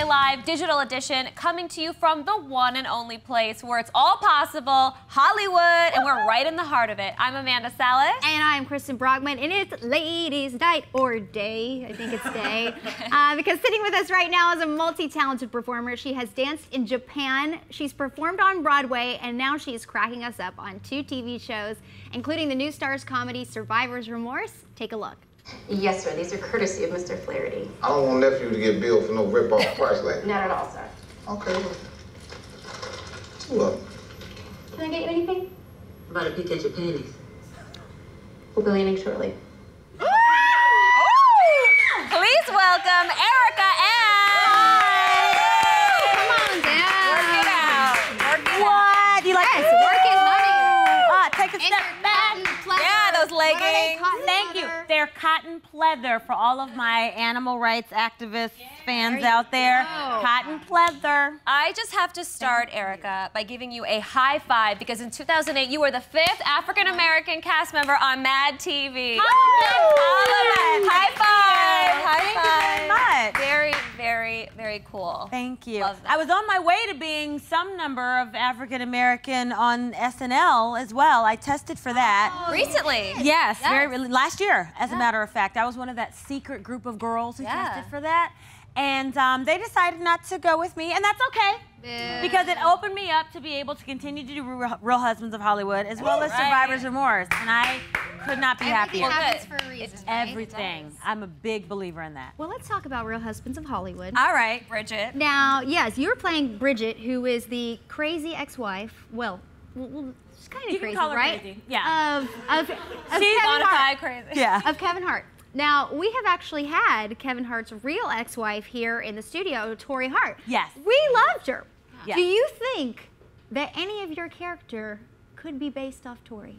Live digital edition, coming to you from the one and only place where it's all possible, Hollywood, and we're right in the heart of it. I'm Amanda Salas. And I'm Kristen Brockman, and it's ladies' night, or day, I think it's day. Because sitting with us right now is a multi-talented performer. She has danced in Japan, she's performed on Broadway, and now she is cracking us up on 2 TV shows, including the new Starz comedy Survivor's Remorse. Take a look. Yes, sir. These are courtesy of Mr. Flaherty. I don't want nephew to get billed for no rip-off price like that. Not at all, sir. Okay. Two of them. Can I get you anything? About a peek at your panties. We'll be leaving shortly. Please welcome Erica and... Come on down. Work it out. Work it out. What? You like this? Work it, honey. Take a step back. Yeah, those leggings. Thank you. They're cotton pleather for all of my animal rights activist fans out there. Cotton pleather. I just have to start, Erica, by giving you a high five because in 2008 you were the 5th African-American cast member on Mad TV. High five! High five! Thank you very much. Very, very, very cool. Thank you. Love that. I was on my way to being some number of African-American on SNL as well. I tested for that. Recently? Yes, last year, as a matter of fact. I was one of that secret group of girls who tested for that. And they decided not to go with me, and that's okay. Because it opened me up to be able to continue to do Real Husbands of Hollywood as well as Survivor's Remorse. And I could not be happier. Everything happens for a reason, It's right? everything. I'm a big believer in that. Well, let's talk about Real Husbands of Hollywood. All right. Bridget. Now, yes, you're playing Bridget, who is the crazy ex-wife. Well, she's kind of You crazy, can call her right? crazy. Yeah. Of She's Kevin Hart. modified crazy. Yeah. Of Kevin Hart. Now, we have actually had Kevin Hart's real ex-wife here in the studio, Torrei Hart. Yes. We loved her. Yes. Do you think that any of your character could be based off Torrei?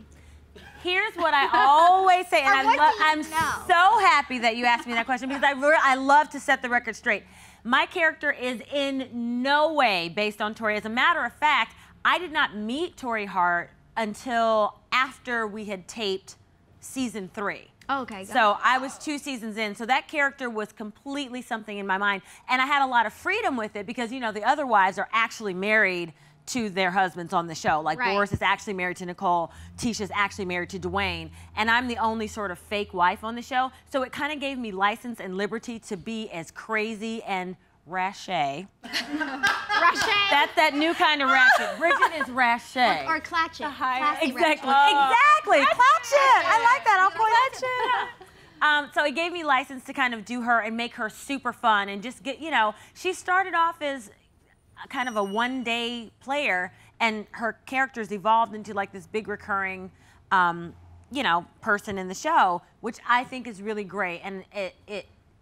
Here's what I always say, and I'm you know? so happy that you asked me that question because I love to set the record straight. My character is in no way based on Torrei. As a matter of fact, I did not meet Torrei Hart until after we had taped season 3. Oh, okay. So I was 2 seasons in, so that character was completely something in my mind. And I had a lot of freedom with it because, you know, the other wives are actually married to their husbands on the show. Like Boris is actually married to Nicole, Tisha's actually married to Dwayne, and I'm the only sort of fake wife on the show. So it kind of gave me license and liberty to be as crazy and rache. That's that new kind of ratchet. Bridget is rache. Or clatchet. Exactly. Exactly. Clatchet. I like that. I'll clatchet. So it gave me license to kind of do her and make her super fun and just get, you know, she started off as kind of a one-day player and her characters evolved into like this big recurring, you know, person in the show, which I think is really great. And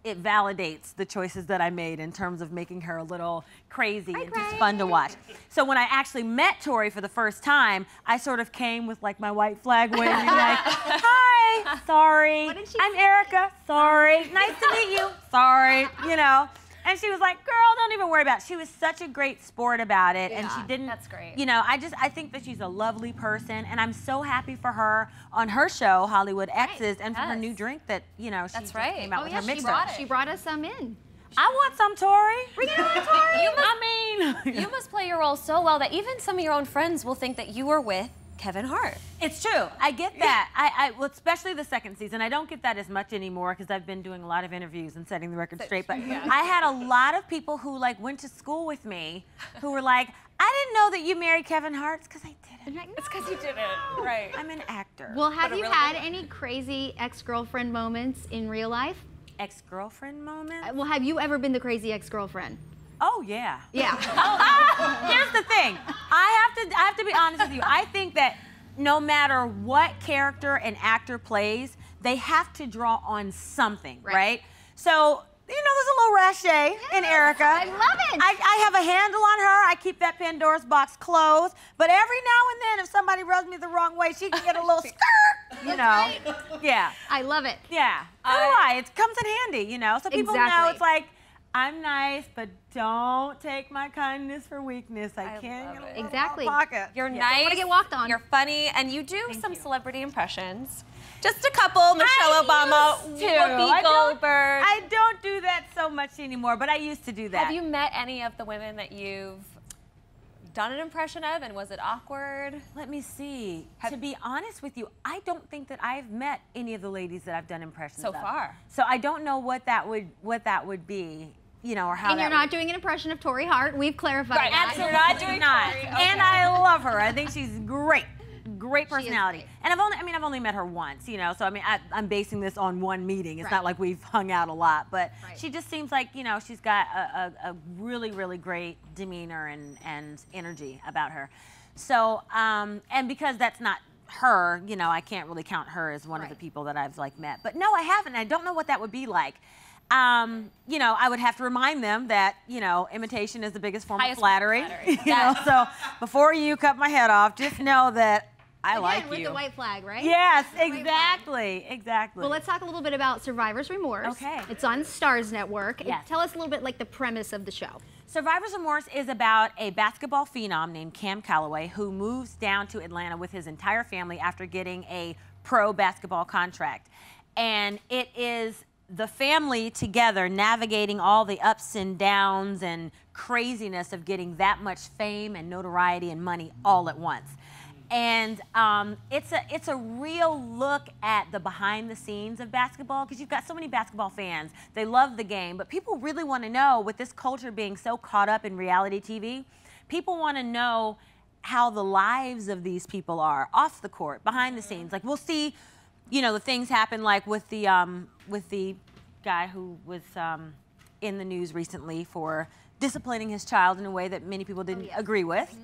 it validates the choices that I made in terms of making her a little crazy and just fun to watch. So when I actually met Torrei for the first time, I sort of came with like my white flag waving like, hi, sorry, I'm Erica, sorry, nice to meet you, sorry, you know. And she was like, girl, don't even worry about it. She was such a great sport about it. And she didn't, that's great. You know, I think that she's a lovely person. And I'm so happy for her on her show, Hollywood Exes, and for her new drink that, you know, she just came out with her mixer. She brought us some in. I want some, Torrei. Bring it on, Torrei. You must play your role so well that even some of your own friends will think that you were with Kevin Hart. It's true. I get that. Well, especially the second season. I don't get that as much anymore because I've been doing a lot of interviews and setting the record straight. But I had a lot of people who like went to school with me who were like, I didn't know that you married Kevin Hart. It's because I didn't. It's because you didn't. Right. I'm an actor. Well, have you had any crazy ex-girlfriend moments in real life? Ex-girlfriend moments? Well, have you ever been the crazy ex-girlfriend? Oh, yeah. Yeah. Here's the thing. I have to be honest with you. I think that no matter what character an actor plays, they have to draw on something, right? So, you know, there's a little rache in Erica. I love it. I have a handle on her. I keep that Pandora's box closed. But every now and then, if somebody rubs me the wrong way, she can get a little skirt, you know. Yeah. I love it. Yeah. So do I. It comes in handy, you know. So people know it's like, I'm nice, but don't take my kindness for weakness. I can't get a little pocket. You're nice. I want to get walked on. You're funny, and you do some celebrity impressions. Just a couple. Michelle Obama, Whoopi Goldberg. I don't do that so so much anymore, but I used to do that. Have you met any of the women that you've done an impression of, and was it awkward? Let me see. To be honest with you, I don't think that I've met any of the ladies that I've done impressions so of. far. So I don't know what that would be, you know, or how. And you're not doing an impression of Torrei Hart. We've clarified Right, that. absolutely not doing Not. Torrei. And I love her. I think she's great. Great personality. great. And I've only met her once, you know, so I mean, I'm basing this on one meeting. It's Right. not like we've hung out a lot, but Right. she just seems like, you know, she's got a really, really great demeanor and energy about her. So, and because that's not her, you know, I can't really count her as one of the people that I've like met. But no, I haven't. I don't know what that would be like. You know, I would have to remind them that, you know, imitation is the biggest form of flattery. You know, so before you cut my head off, just know that I like you. With the white flag, right? Yes, exactly, exactly. Well, let's talk a little bit about Survivor's Remorse. Okay. It's on Starz Network. Yes. Tell us a little bit like the premise of the show. Survivor's Remorse is about a basketball phenom named Cam Calloway who moves down to Atlanta with his entire family after getting a pro basketball contract. And it is the family together navigating all the ups and downs and craziness of getting that much fame and notoriety and money all at once. And it's a real look at the behind the scenes of basketball, because you've got so many basketball fans. They love the game, but people really want to know, with this culture being so caught up in reality TV, people want to know how the lives of these people are off the court, behind the scenes. Like, we'll see, you know, the things happen like with the guy who was in the news recently for disciplining his child in a way that many people didn't agree with.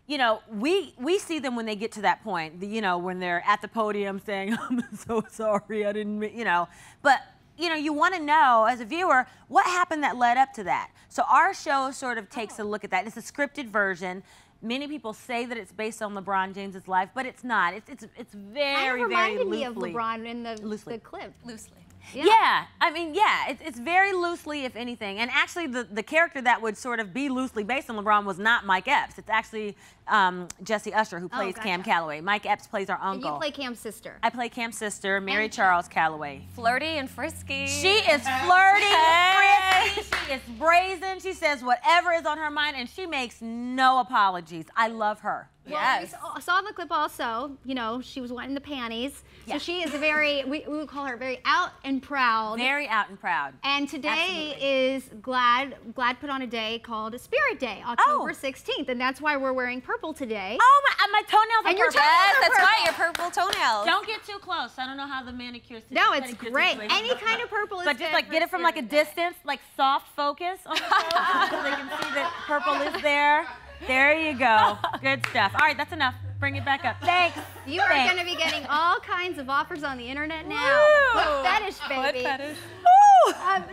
You know, we see them when they get to that point, you know, when they're at the podium saying, I'm so sorry, I didn't, you know. But, you know, you want to know, as a viewer, what happened that led up to that. So our show sort of takes a look at that. It's a scripted version. Many people say that it's based on LeBron James's life, but it's not. It's very, very loosely. Reminded me of LeBron in the clip. Loosely. Yeah, I mean, yeah, it's very loosely, if anything. And actually, the character that would sort of be loosely based on LeBron was not Mike Epps. It's actually Jesse Usher, who plays Cam Calloway. Mike Epps plays our uncle. And you play Cam's sister. I play Cam's sister, Mary Charles Calloway. Flirty and frisky. She is flirty, frisky, she is brazen, she says whatever is on her mind, and she makes no apologies. I love her. Well, Yes. we saw in the clip also, you know, she was wanting the panties. Yeah. So she is very, we would call her very out and proud. Very out and proud. And today Absolutely. is Glad put on a day called Spirit Day, October 16th. And that's why we're wearing purple today. Oh, my toenails are And your purple. toenails Yes, are that's purple. right, your purple toenails. Don't get too close. I don't know how the manicure No, it's pedicure great. situation Any kind of purple is But just good like for get it from like a Spirit Day. distance, like soft focus on the toes so they can see that purple is there. There you go. Good stuff. All right, that's enough. Bring it back up. Thanks. You are Thanks. going to be getting all kinds of offers on the internet now. Woo! Foot fetish, baby. Foot fetish.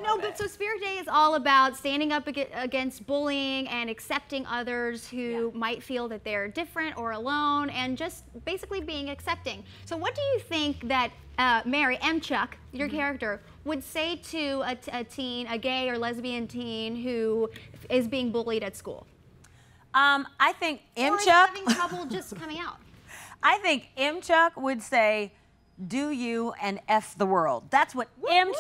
No, but so Spirit Day is all about standing up against bullying and accepting others who might feel that they're different or alone, and just basically being accepting. So what do you think that Mary, Chuck, your character, would say to a teen, a gay or lesbian teen who is being bullied at school? I think Or is Chuck. having trouble just coming out? I think Chuck would say, "Do you and F the world." That's what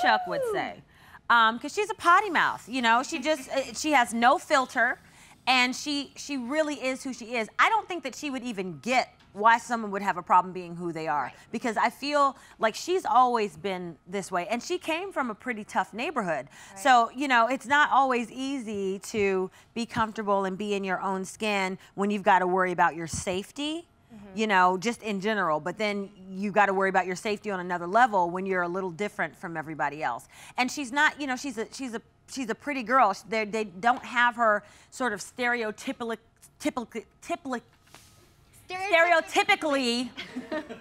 Chuck would say, because she's a potty mouth. You know, she just she has no filter, and she really is who she is. I don't think that she would even get why someone would have a problem being who they are, because I feel like she's always been this way, and she came from a pretty tough neighborhood. So, you know, it's not always easy to be comfortable and be in your own skin when you've got to worry about your safety, you know, just in general, but then you got to worry about your safety on another level when you're a little different from everybody else. And she's not, you know, she's a pretty girl. They don't have her sort of stereotypically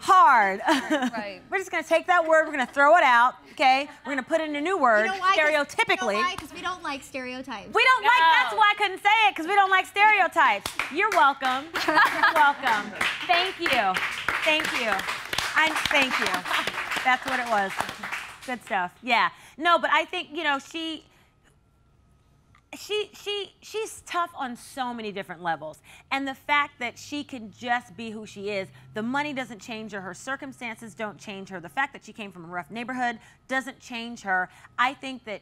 hard. Right. We're just going to take that word, we're going to throw it out, okay? We're going to put in a new word, You know why? stereotypically. You know why? Because we don't like stereotypes. We don't like, that's why I couldn't say it, because we don't like stereotypes. You're welcome. You're welcome. Thank you. Thank you. Thank you. That's what it was. Good stuff. Yeah. No, but I think, you know, she's tough on so many different levels. And the fact that she can just be who she is, the money doesn't change her circumstances don't change her, the fact that she came from a rough neighborhood doesn't change her. I think that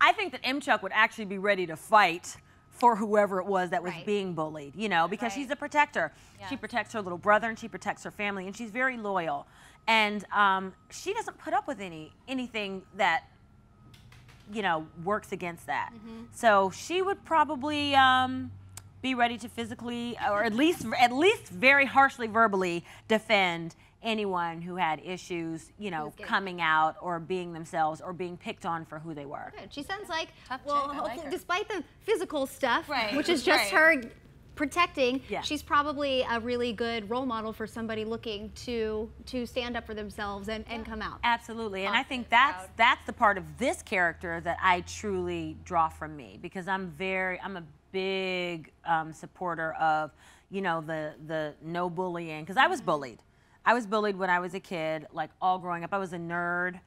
I think that Chuck would actually be ready to fight for whoever it was that was being bullied, you know, because she's a protector. Yeah. She protects her little brother and she protects her family, and she's very loyal. And she doesn't put up with anything that, you know, works against that. So she would probably be ready to physically, or at least very harshly verbally defend anyone who had issues, you know, coming out or being themselves or being picked on for who they were. Good. She sounds like, Like despite the physical stuff, which is just her protecting, she's probably a really good role model for somebody looking to stand up for themselves and come out. Absolutely, and I think that's the part of this character that I truly draw from me, because I'm a big supporter of, you know, the no bullying, because I was bullied. I was bullied when I was a kid, like all growing up. I was a nerd,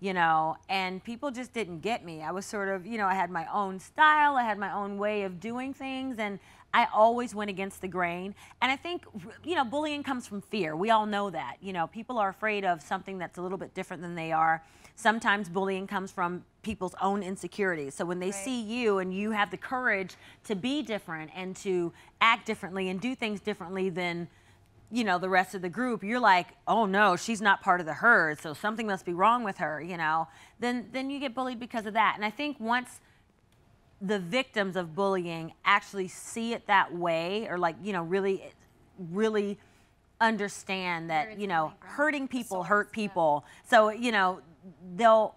you know, and people just didn't get me. I was sort of, you know, I had my own style, I had my own way of doing things, and I always went against the grain. And I think, you know, bullying comes from fear. We all know that. You know, people are afraid of something that's a little bit different than they are. Sometimes bullying comes from people's own insecurities. So when they see you and you have the courage to be different and to act differently and do things differently than, you know, the rest of the group, you're like, oh no, she's not part of the herd, so something must be wrong with her, you know, then you get bullied because of that. And I think once the victims of bullying actually see it that way, or like, you know, really understand that, you know, hurting people hurt people. So, you know, they'll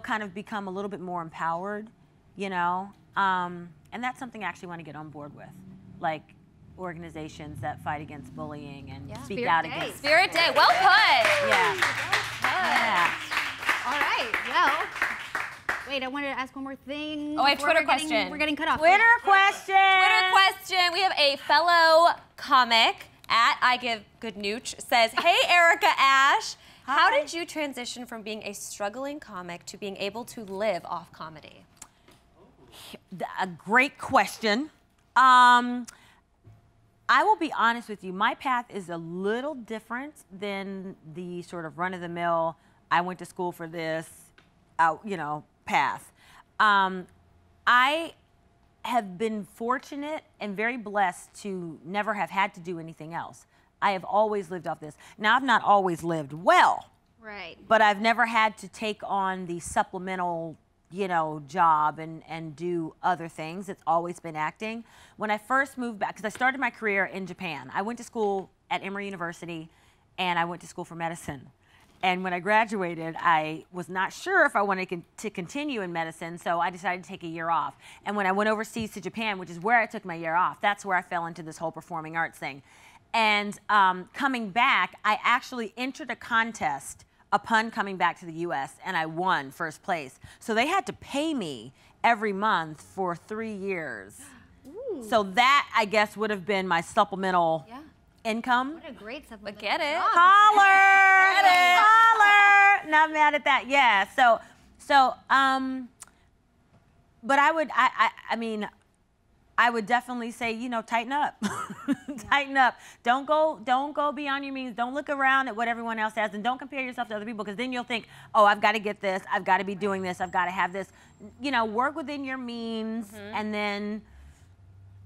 kind of become a little bit more empowered, you know, and that's something I actually want to get on board with, like organizations that fight against bullying and speak out against. Spirit Day, well put. Yeah. All right, well, wait, I wanted to ask one more thing. Oh, I have Twitter question. We're getting cut off. Twitter question. Twitter question. We have a fellow comic at I Give Good Nooch says, hey, Erica Ash, how did you transition from being a struggling comic to being able to live off comedy? A great question. I will be honest with you, my path is a little different than the sort of run-of-the-mill, I went to school for this, you know, path. I have been fortunate and very blessed to never have had to do anything else. I have always lived off this. Now, I've not always lived well, but I've never had to take on the supplemental, you know, job and do other things. It's always been acting. When I first moved back, because I started my career in Japan, I went to school at Emory University and I went to school for medicine. And when I graduated, I was not sure if I wanted to continue in medicine, so I decided to take a year off. And when I went overseas to Japan, which is where I took my year off, that's where I fell into this whole performing arts thing. And coming back, I actually entered a contest upon coming back to the U.S., and I won first place. So they had to pay me every month for 3 years. Ooh. So that, I guess, would have been my supplemental income. What a great supplemental. But get it. Holler! Get it. Holler! Not mad at that. Yeah. So, but I mean, I would definitely say, you know, tighten up. Tighten up. Don't go beyond your means. Don't look around at what everyone else has, and don't compare yourself to other people, because then you'll think, oh, I've got to get this, I've got to be doing this, I've got to have this. You know, work within your means and then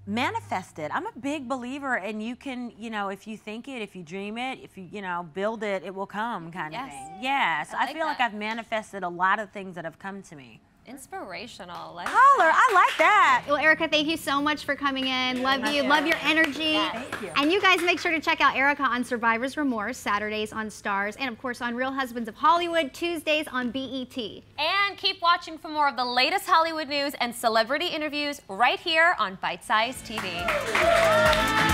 manifest it. I'm a big believer, and you can, you know, if you think it, if you dream it, if you know, build it, it will come kind of thing. Yeah, so I feel like I've manifested a lot of things that have come to me. Inspirational. Holler, I like that. Well, Erica, thank you so much for coming in. Love you, love your energy. Thank you. And you guys make sure to check out Erica on Survivor's Remorse, Saturdays on Starz, and of course on Real Husbands of Hollywood, Tuesdays on BET. And keep watching for more of the latest Hollywood news and celebrity interviews right here on Bite Size TV.